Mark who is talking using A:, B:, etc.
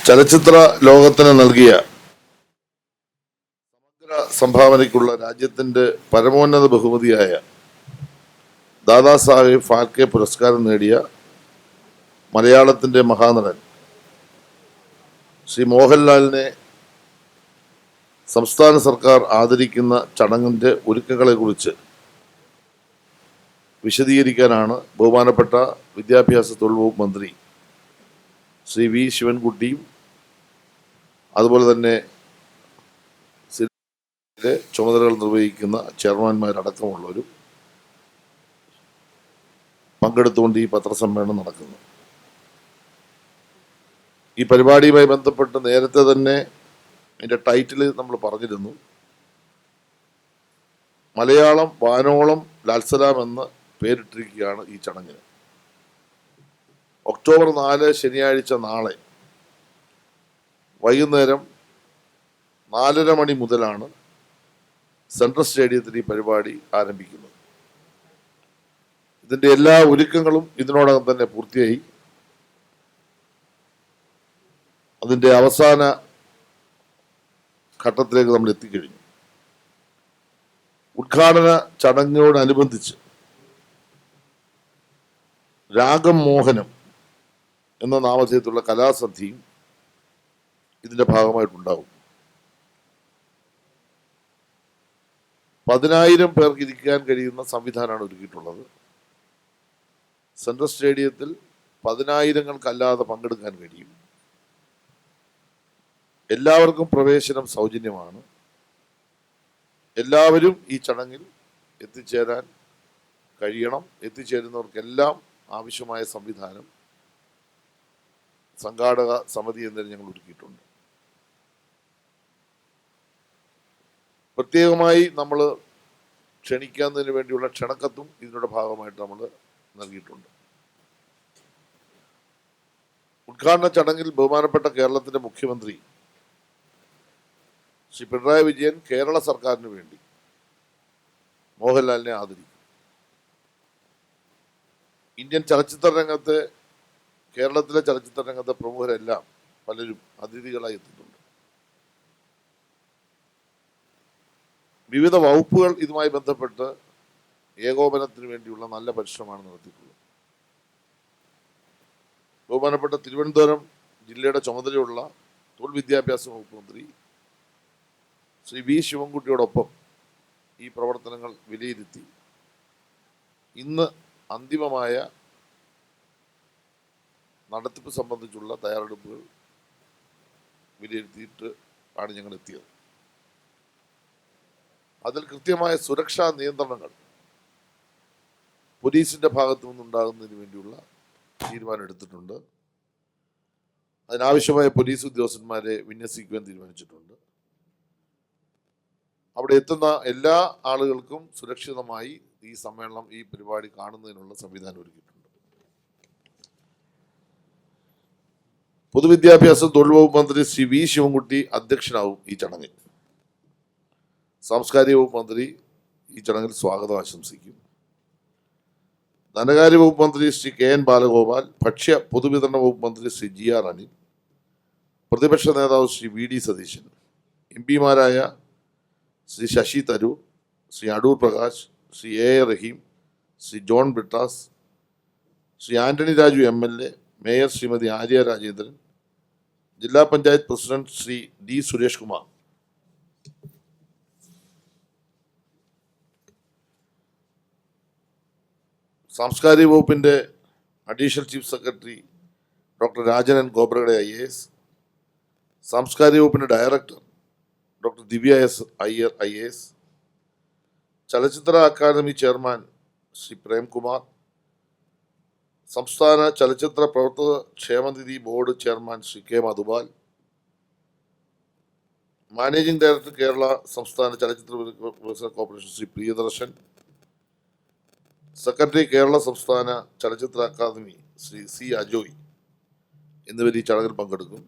A: ചലച്ചിത്ര ലോകത്തിന് നൽകിയ സമഗ്ര സംഭാവനയ്ക്കുള്ള രാജ്യത്തിന്റെ പരമോന്നത ബഹുമതിയായ ദാദാസാഹേബ് ഫാൽക്കെ പുരസ്കാരം നേടിയ മലയാളത്തിന്റെ മഹാനടൻ ശ്രീ മോഹൻലാലിനെ സംസ്ഥാന സർക്കാർ ആദരിക്കുന്ന ചടങ്ങിന്റെ ഒരുക്കങ്ങളെക്കുറിച്ച് വിശദീകരിക്കാനാണ് ബഹുമാനപ്പെട്ട വിദ്യാഭ്യാസ തൊഴിൽ വകുപ്പ് മന്ത്രി ശ്രീ വി ശിവൻകുട്ടിയും അതുപോലെ തന്നെ ചുമതലകൾ നിർവഹിക്കുന്ന ചെയർമാൻമാരടക്കമുള്ളവരും പങ്കെടുത്തുകൊണ്ട് ഈ പത്രസമ്മേളനം നടക്കുന്നു. ഈ പരിപാടിയുമായി ബന്ധപ്പെട്ട് നേരത്തെ തന്നെ അതിൻ്റെ ടൈറ്റിൽ നമ്മൾ പറഞ്ഞിരുന്നു. മലയാളം വാനോളം ലാൽസലാം എന്ന് പേരിട്ടിരിക്കുകയാണ് ഈ ചടങ്ങിന്. ഒക്ടോബർ 4 ശനിയാഴ്ച നാളെ വൈകുന്നേരം 4:30 മണി മുതലാണ് സെൻട്രൽ സ്റ്റേഡിയത്തിൽ ഈ പരിപാടി ആരംഭിക്കുന്നത്. ഇതിൻ്റെ എല്ലാ ഒരുക്കങ്ങളും ഇതിനോടകം തന്നെ പൂർത്തിയായി. അതിൻ്റെ അവസാന ഘട്ടത്തിലേക്ക് നമ്മൾ എത്തിക്കഴിഞ്ഞു. ഉദ്ഘാടന ചടങ്ങിനോടനുബന്ധിച്ച് രാഗം മോഹനം എന്ന നാമധേയത്തിലുള്ള കലാസന്ധ്യയും ഇതിന്റെ ഭാഗമായിട്ടുണ്ടാകും. 10,000 പേർക്ക് ഇരിക്കാൻ കഴിയുന്ന സംവിധാനമാണ് ഒരുക്കിയിട്ടുള്ളത്. സെൻട്രൽ സ്റ്റേഡിയത്തിൽ 10,000-കല്ലാതെ പങ്കെടുക്കാൻ കഴിയും. എല്ലാവർക്കും പ്രവേശനം സൗജന്യമാണ്. എല്ലാവരും ഈ ചടങ്ങിൽ എത്തിച്ചേരാൻ കഴിയണം. എത്തിച്ചേരുന്നവർക്കെല്ലാം ആവശ്യമായ സംവിധാനം സംഘാടക സമിതി എന്നതിന് ഞങ്ങൾ ഒരുക്കിയിട്ടുണ്ട്. പ്രത്യേകമായി നമ്മൾ ക്ഷണിക്കുന്നതിന് വേണ്ടിയുള്ള ക്ഷണക്കത്തും ഇതിനുള്ള ഭാഗമായിട്ട് നമ്മൾ നൽകിയിട്ടുണ്ട്. ഉദ്ഘാടന ചടങ്ങിൽ ബഹുമാനപ്പെട്ട കേരളത്തിന്റെ മുഖ്യമന്ത്രി ശ്രീ പിണറായി വിജയൻ കേരള സർക്കാരിന് വേണ്ടി മോഹൻലാലിനെ ആദരിക്കും. ഇന്ത്യൻ ചലച്ചിത്ര രംഗത്തെ കേരളത്തിലെ ചലച്ചിത്ര രംഗത്തെ പ്രമുഖരെല്ലാം പലരും അതിഥികളായി എത്തുന്നുണ്ട്. വിവിധ വകുപ്പുകൾ ഇതുമായി ബന്ധപ്പെട്ട് ഏകോപനത്തിന് വേണ്ടിയുള്ള നല്ല പരിശ്രമമാണ് നടത്തിയിട്ടുള്ളത്. ബഹുമാനപ്പെട്ട തിരുവനന്തപുരം ജില്ലയുടെ ചുമതലയുള്ള തൊഴിൽ വിദ്യാഭ്യാസ വകുപ്പ് മന്ത്രി ശ്രീ വി ശിവൻകുട്ടിയോടൊപ്പം ഈ പ്രവർത്തനങ്ങൾ വിലയിരുത്തി ഇന്ന് അന്തിമമായ നടത്തിപ്പ് സംബന്ധിച്ചുള്ള തയ്യാറെടുപ്പുകൾ വിലയിരുത്തിയിട്ട് ആണ് ഞങ്ങൾ എത്തിയത്. അതിൽ കൃത്യമായ സുരക്ഷാ നിയന്ത്രണങ്ങൾ പോലീസിന്റെ ഭാഗത്തു നിന്നുണ്ടാകുന്നതിന് വേണ്ടിയുള്ള തീരുമാനം എടുത്തിട്ടുണ്ട്. അതിനാവശ്യമായ പോലീസ് ഉദ്യോഗസ്ഥന്മാരെ വിന്യസിക്കുവാൻ തീരുമാനിച്ചിട്ടുണ്ട്. അവിടെ എത്തുന്ന എല്ലാ ആളുകൾക്കും സുരക്ഷിതമായി ഈ സമ്മേളനം, ഈ പരിപാടി കാണുന്നതിനുള്ള സംവിധാനം ഒരുക്കിയിട്ടുണ്ട്. പൊതുവിദ്യാഭ്യാസ തൊഴിൽ വകുപ്പ് മന്ത്രി ശ്രീ വി ശിവൻകുട്ടി അധ്യക്ഷനാവും ഈ ചടങ്ങിൽ. സാംസ്കാരിക വകുപ്പ് മന്ത്രി ഈ ചടങ്ങിൽ സ്വാഗതം ആശംസിക്കും. ധനകാര്യ വകുപ്പ് മന്ത്രി ശ്രീ KN ബാലഗോപാൽ, ഭക്ഷ്യ പൊതുവിതരണ വകുപ്പ് മന്ത്രി ശ്രീ GR അനിൽ, പ്രതിപക്ഷ നേതാവ് ശ്രീ VD സതീശൻ, MP-മാരായ Shri Shashi Tharoor, Shri Adoor Prakash, Shri A Rahim, Shri John Brittas, Shri Antony Raju MLA, mayor Shrimati Arya Rajendran, ജില്ലാ പഞ്ചായത്ത് പ്രസിഡന്റ് ശ്രീ D സുരേഷ് കുമാർ, സാംസ്കാരിക വകുപ്പിന്റെ additional chief secretary doctor Rajan N Khobragade IAS, സാംസ്കാരിക വകുപ്പിന്റെ director doctor Divya S Iyer IAS, ചലച്ചിത്ര അക്കാദമി ചെയർമാൻ ശ്രീ പ്രേംകുമാർ, സംസ്ഥാന ചലച്ചിത്ര പ്രവർത്തക ക്ഷേമനിധി board chairman Shri K Madhupal, managing director Kerala സംസ്ഥാന ചലച്ചിത്ര വികസന കോർപ്പറേഷൻ ശ്രീ പ്രിയദർശൻ, സെക്രട്ടറി കേരള സംസ്ഥാന ചലച്ചിത്ര അക്കാദമി ശ്രീ C അജോയ് എന്നിവർ ഈ ചടങ്ങിൽ പങ്കെടുക്കും.